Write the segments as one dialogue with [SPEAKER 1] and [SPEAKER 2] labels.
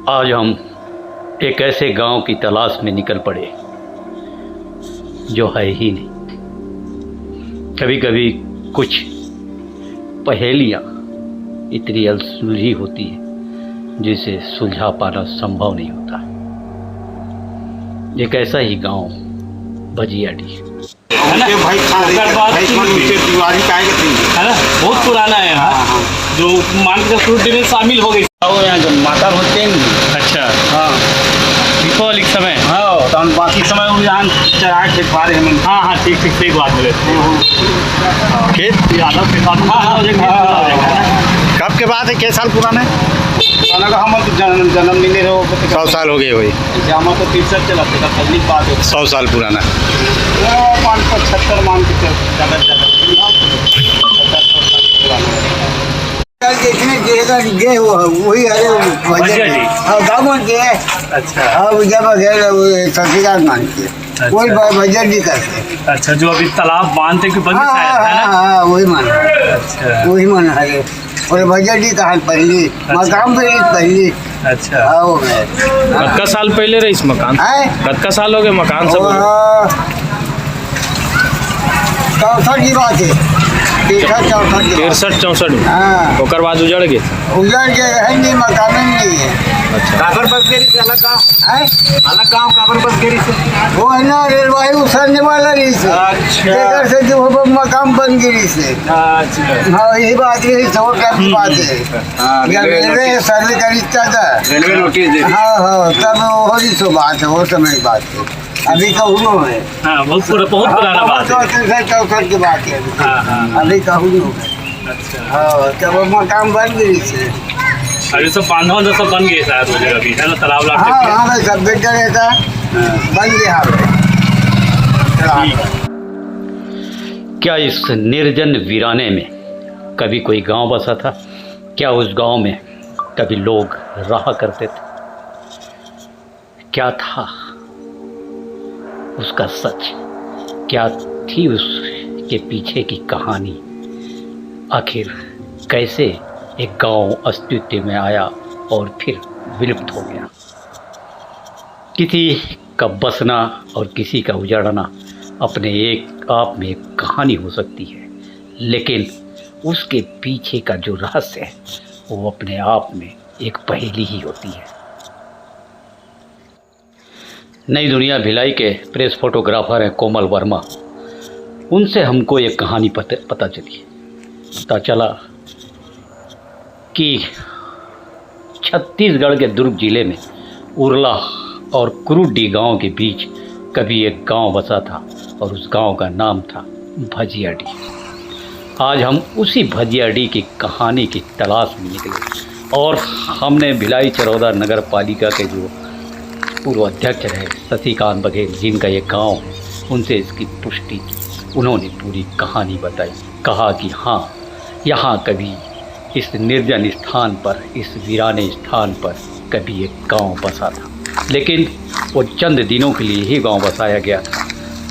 [SPEAKER 1] आज हम एक ऐसे गांव की तलाश में निकल पड़े जो है ही नहीं। कभी कभी कुछ पहेलियाँ इतनी अनसुलझी होती है जिसे सुलझा पाना संभव नहीं होता। एक ऐसा ही गांव भजियाडी
[SPEAKER 2] है ना भाई दिवाली का है ना, बहुत पुराना है यहाँ, जो मान के फ्रूट में शामिल हो गई।
[SPEAKER 3] यहाँ जो माता होते हैं।
[SPEAKER 2] अच्छा,
[SPEAKER 3] हाँ
[SPEAKER 2] दीपावली के समय।
[SPEAKER 3] हाँ तो हम बाकी समय वो यहाँ चढ़ा के पा रहे हैं।
[SPEAKER 2] हाँ हाँ, ठीक ठीक, सही बात बोले। खेत यादव के साथ। हाँ हाँ,
[SPEAKER 3] कब के बाद है? कै साल पुराना है?
[SPEAKER 2] खाना का हम तो जन्म मिले रहो
[SPEAKER 3] 100 साल हो गए हुए।
[SPEAKER 2] हम तो 63 चला था, पहली बात है।
[SPEAKER 3] 100 साल पुराना
[SPEAKER 2] 576 मान के ज़्यादा से
[SPEAKER 4] जितने गे वो वही अरे गाँव में गे।
[SPEAKER 2] अच्छा
[SPEAKER 4] अब जब सतीदार मानते वही बजट भी करते।
[SPEAKER 2] अच्छा, जो अभी तालाब बांधते कि बंद शायद है ना?
[SPEAKER 4] हाँ वही माना।
[SPEAKER 2] अच्छा
[SPEAKER 4] वही माना है और बजट ही कहा पहली मकान पे पहली।
[SPEAKER 2] अच्छा,
[SPEAKER 4] आओ
[SPEAKER 5] कत्का साल पहले रही इस मकान? कत्का साल हो गए मकान सब?
[SPEAKER 4] 64 की बात है।
[SPEAKER 5] 63-64
[SPEAKER 4] हाँ
[SPEAKER 5] ओकर बाद उजड़ गए।
[SPEAKER 4] उजड़ के है नहीं, मकान नहीं है।
[SPEAKER 3] काबर बस गिरी से अलग गाँव काबर बस गिरी से
[SPEAKER 4] वो है ना रेलवाई उसरने वाला रही से।
[SPEAKER 3] अच्छा।
[SPEAKER 4] से जो मकाम बन गिरी से।
[SPEAKER 3] अच्छा,
[SPEAKER 4] हाँ यही बात है, छोट की बात है। जब रेलवे सर्वे करीता था,
[SPEAKER 3] रेलवे नोटिस दे।
[SPEAKER 4] हाँ हाँ तब हो रही सो बात है, वो समय की बात है। अभी कहूँ है।
[SPEAKER 2] हाँ बहुत पुराना बात है।
[SPEAKER 4] 64 की बात है।
[SPEAKER 2] हाँ।
[SPEAKER 4] अभी कहूँ है।
[SPEAKER 2] अच्छा,
[SPEAKER 4] हाँ तब वो मकाम बन गिरी से।
[SPEAKER 2] अभी सब बांधा तो सब बन गए शायद मुझे अभी, है ना? तालाब लाट
[SPEAKER 4] हाँ हाँ भाई सब बेटा रहता बन गया।
[SPEAKER 1] क्या इस निर्जन वीराने में कभी कोई गांव बसा था? क्या उस गांव में कभी लोग रहा करते थे? क्या था उसका सच? क्या थी उसके पीछे की कहानी? आखिर कैसे एक गांव अस्तित्व में आया और फिर विलुप्त हो गया? किसी का बसना और किसी का उजड़ना अपने एक आप में एक कहानी हो सकती है, लेकिन उसके पीछे का जो रहस्य है वो अपने आप में एक पहेली ही होती है। नई दुनिया भिलाई के प्रेस फोटोग्राफर हैं कोमल वर्मा। उनसे हमको एक कहानी पता चली। पता चला कि छत्तीसगढ़ के दुर्ग जिले में उरला और कुरुडी गांव के बीच कभी एक गांव बसा था और उस गांव का नाम था भजियाडी। आज हम उसी भजियाडी की कहानी की तलाश में निकले और हमने भिलाई चरौदा नगर पालिका के जो पूर्व अध्यक्ष रहे शशिकांत बघेल, जिनका ये गांव है, उनसे इसकी पुष्टि की। उन्होंने पूरी कहानी बताई। कहा कि हाँ, यहाँ कभी इस निर्जन स्थान पर, इस वीराने स्थान पर कभी एक गांव बसा था, लेकिन वो चंद दिनों के लिए ही गांव बसाया गया था।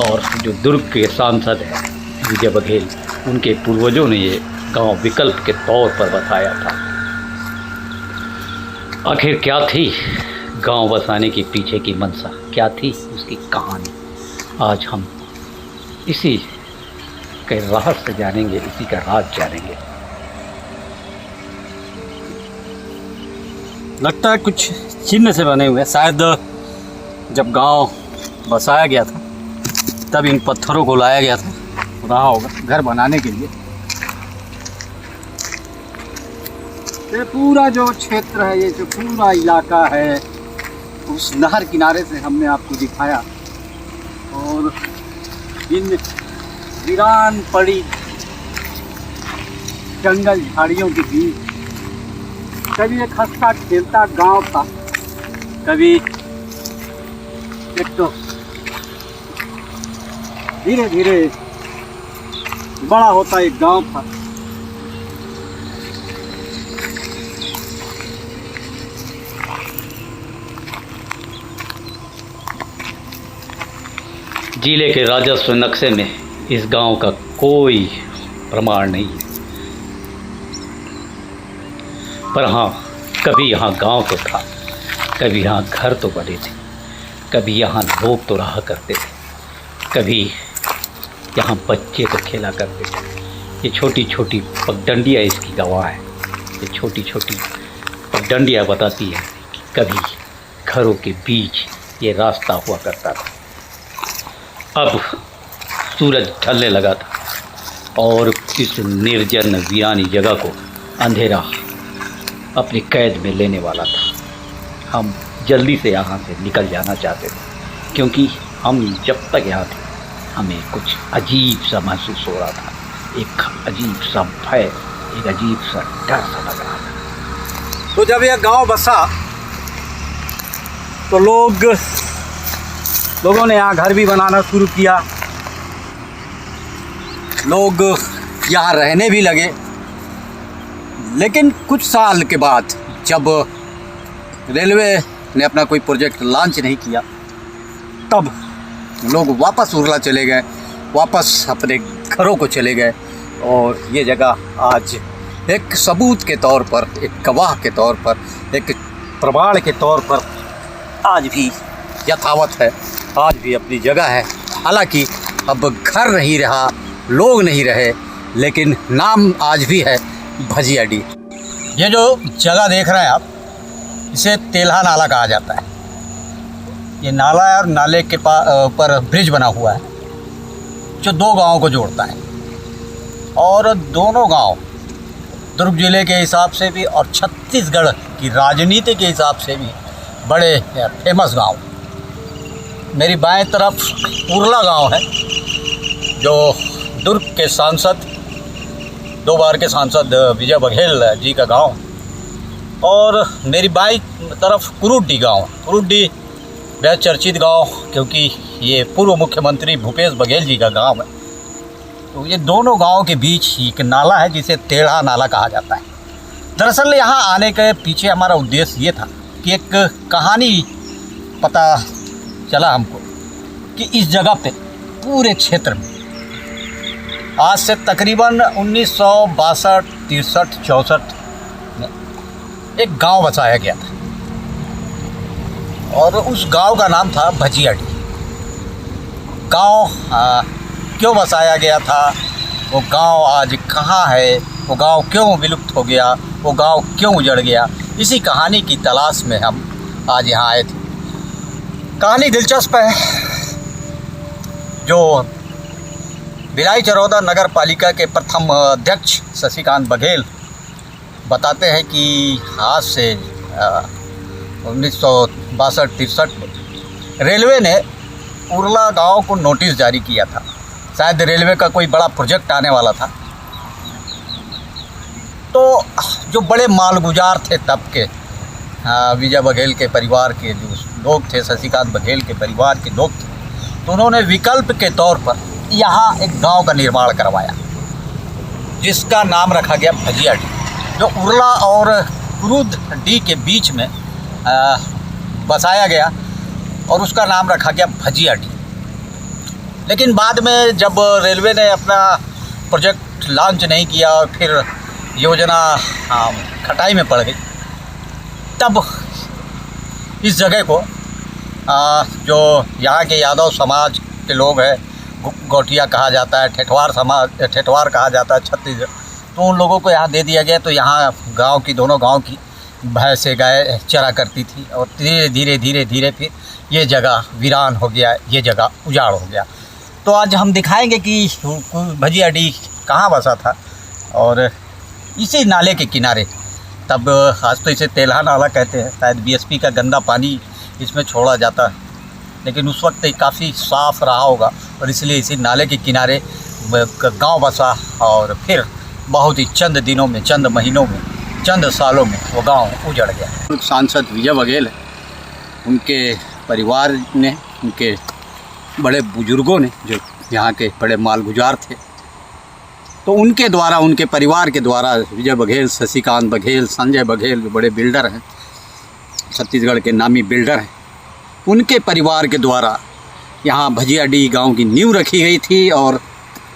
[SPEAKER 1] और जो दुर्ग के सांसद हैं विजय बघेल, उनके पूर्वजों ने ये गांव विकल्प के तौर पर बसाया था। आखिर क्या थी गांव बसाने के पीछे की मंशा? क्या थी उसकी कहानी? आज हम इसी के रहस्य जानेंगे, इसी का राज जानेंगे।
[SPEAKER 5] लगता है कुछ चिन्ह से बने हुए हैं। शायद जब गांव बसाया गया था तब इन पत्थरों को लाया गया था, रहा होगा घर बनाने के लिए। ये पूरा जो क्षेत्र है, ये जो पूरा इलाका है, उस नहर किनारे से हमने आपको दिखाया। और इन वीरान पड़ी जंगल झाड़ियों के बीच कभी एक हंसता खेलता गांव था, कभी एक तो धीरे धीरे बड़ा होता एक गांव था।
[SPEAKER 1] जिले के राजस्व नक्शे में इस गांव का कोई प्रमाण नहीं है, पर हाँ कभी यहाँ गांव तो था। कभी यहाँ घर तो बने थे, कभी यहाँ लोग तो रहा करते थे, कभी यहाँ बच्चे तो खेला करते थे। ये छोटी छोटी पगडंडियाँ इसकी गवाह है। ये छोटी छोटी पगडंडियाँ बताती है कि कभी घरों के बीच ये रास्ता हुआ करता था। अब सूरज ढलने लगा था और इस निर्जन वीरानी जगह को अंधेरा अपनी कैद में लेने वाला था। हम जल्दी से यहाँ से निकल जाना चाहते थे, क्योंकि हम जब तक यहाँ थे हमें कुछ अजीब सा महसूस हो रहा था। एक अजीब सा भय, एक अजीब सा डर सा लग रहा था।
[SPEAKER 5] तो जब यह गांव बसा तो लोगों ने यहाँ घर भी बनाना शुरू किया, लोग यहाँ रहने भी लगे। लेकिन कुछ साल के बाद जब रेलवे ने अपना कोई प्रोजेक्ट लॉन्च नहीं किया, तब लोग वापस उरला चले गए, वापस अपने घरों को चले गए। और ये जगह आज एक सबूत के तौर पर, एक गवाह के तौर पर, एक प्रमाण के तौर पर आज भी यथावत है, आज भी अपनी जगह है। हालांकि अब घर नहीं रहा, लोग नहीं रहे, लेकिन नाम आज भी है भजियाडीह। ये जो जगह देख रहे हैं आप, इसे तेल्हा नाला कहा जाता है। ये नाला है और नाले के ऊपर ब्रिज बना हुआ है जो दो गांवों को जोड़ता है। और दोनों गांव दुर्ग जिले के हिसाब से भी और छत्तीसगढ़ की राजनीति के हिसाब से भी बड़े फेमस गांव। मेरी बाएं तरफ उरला गांव है, जो दुर्ग के सांसद, 2 बार के सांसद विजय बघेल जी का गांव। और मेरी बाईं तरफ कुरुड्डी गांव। कुरुड्डी बेहद चर्चित गांव, क्योंकि ये पूर्व मुख्यमंत्री भूपेश बघेल जी का गांव है। तो ये दोनों गांव के बीच एक नाला है जिसे तेल्हा नाला कहा जाता है। दरअसल यहाँ आने के पीछे हमारा उद्देश्य ये था कि एक कहानी पता चला हमको कि इस जगह पे पूरे क्षेत्र में आज से तकरीबन 1962, 63, 64 में एक गांव बसाया गया था। और उस गांव का नाम था भजियाडीह। गांव क्यों बसाया गया था, वो गांव आज कहाँ है, वो गांव क्यों विलुप्त हो गया, वो गांव क्यों उजड़ गया, इसी कहानी की तलाश में हम आज यहाँ आए थे। कहानी दिलचस्प है। जो भिलाई चरौदा नगर पालिका के प्रथम अध्यक्ष शशिकांत बघेल बताते हैं कि आज से 1962-63 में रेलवे ने उरला गांव को नोटिस जारी किया था। शायद रेलवे का कोई बड़ा प्रोजेक्ट आने वाला था। तो जो बड़े मालगुजार थे तब के विजय बघेल के परिवार के जो लोग थे, शशिकांत बघेल के परिवार के लोग थे, तो उन्होंने विकल्प के तौर पर यहाँ एक गांव का निर्माण करवाया जिसका नाम रखा गया भजियाडीह, जो उरला और कुरुड्डी के बीच में बसाया गया और उसका नाम रखा गया भजियाडीह। लेकिन बाद में जब रेलवे ने अपना प्रोजेक्ट लॉन्च नहीं किया और फिर योजना खटाई में पड़ गई, तब इस जगह को जो यहाँ के यादव समाज के लोग हैं, गोटिया कहा जाता है, ठेठवार कहा जाता है छत्तीसगढ़, तो उन लोगों को यहाँ दे दिया गया। तो यहाँ गांव की, दोनों गांव की भैंस गाय चरा करती थी और धीरे धीरे फिर ये जगह वीरान हो गया, ये जगह उजाड़ हो गया। तो आज हम दिखाएंगे कि भजियाडीह कहाँ बसा था। और इसी नाले के किनारे, तब आज तो इसे तेल्हा नाला कहते हैं, शायद बीएसपी का गंदा पानी इसमें छोड़ा जाता है, लेकिन उस वक्त काफ़ी साफ़ रहा होगा और इसलिए इसी नाले के किनारे गांव बसा। और फिर बहुत ही चंद दिनों में, चंद महीनों में, चंद सालों में वो गांव उजड़ गया। सांसद विजय बघेल, उनके परिवार ने, उनके बड़े बुजुर्गों ने, जो यहाँ के बड़े मालगुजार थे, तो उनके द्वारा, उनके परिवार के द्वारा, विजय बघेल, शशिकांत बघेल, संजय बघेल, जो बड़े बिल्डर हैं, छत्तीसगढ़ के नामी बिल्डर हैं, उनके परिवार के द्वारा यहाँ भजियाडीह गांव की नींव रखी गई थी। और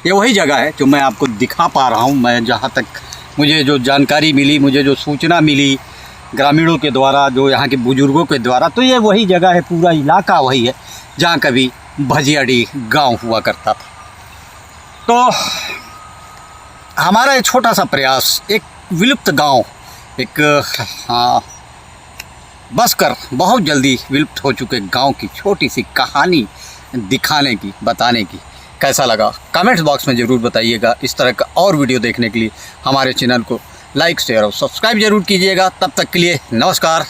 [SPEAKER 5] ये वही जगह है जो मैं आपको दिखा पा रहा हूँ। मैं जहाँ तक मुझे जो जानकारी मिली, मुझे जो सूचना मिली, ग्रामीणों के द्वारा, जो यहाँ के बुजुर्गों के द्वारा। तो ये वही जगह है, पूरा इलाका वही है जहाँ कभी भजियाडीह गांव हुआ करता था। तो हमारा ये छोटा सा प्रयास एक विलुप्त गांव, एक बसकर बहुत जल्दी विलुप्त हो चुके गांव की छोटी सी कहानी दिखाने की, बताने की कैसा लगा कमेंट्स बॉक्स में ज़रूर बताइएगा। इस तरह का और वीडियो देखने के लिए हमारे चैनल को लाइक शेयर और सब्सक्राइब जरूर कीजिएगा। तब तक के लिए नमस्कार।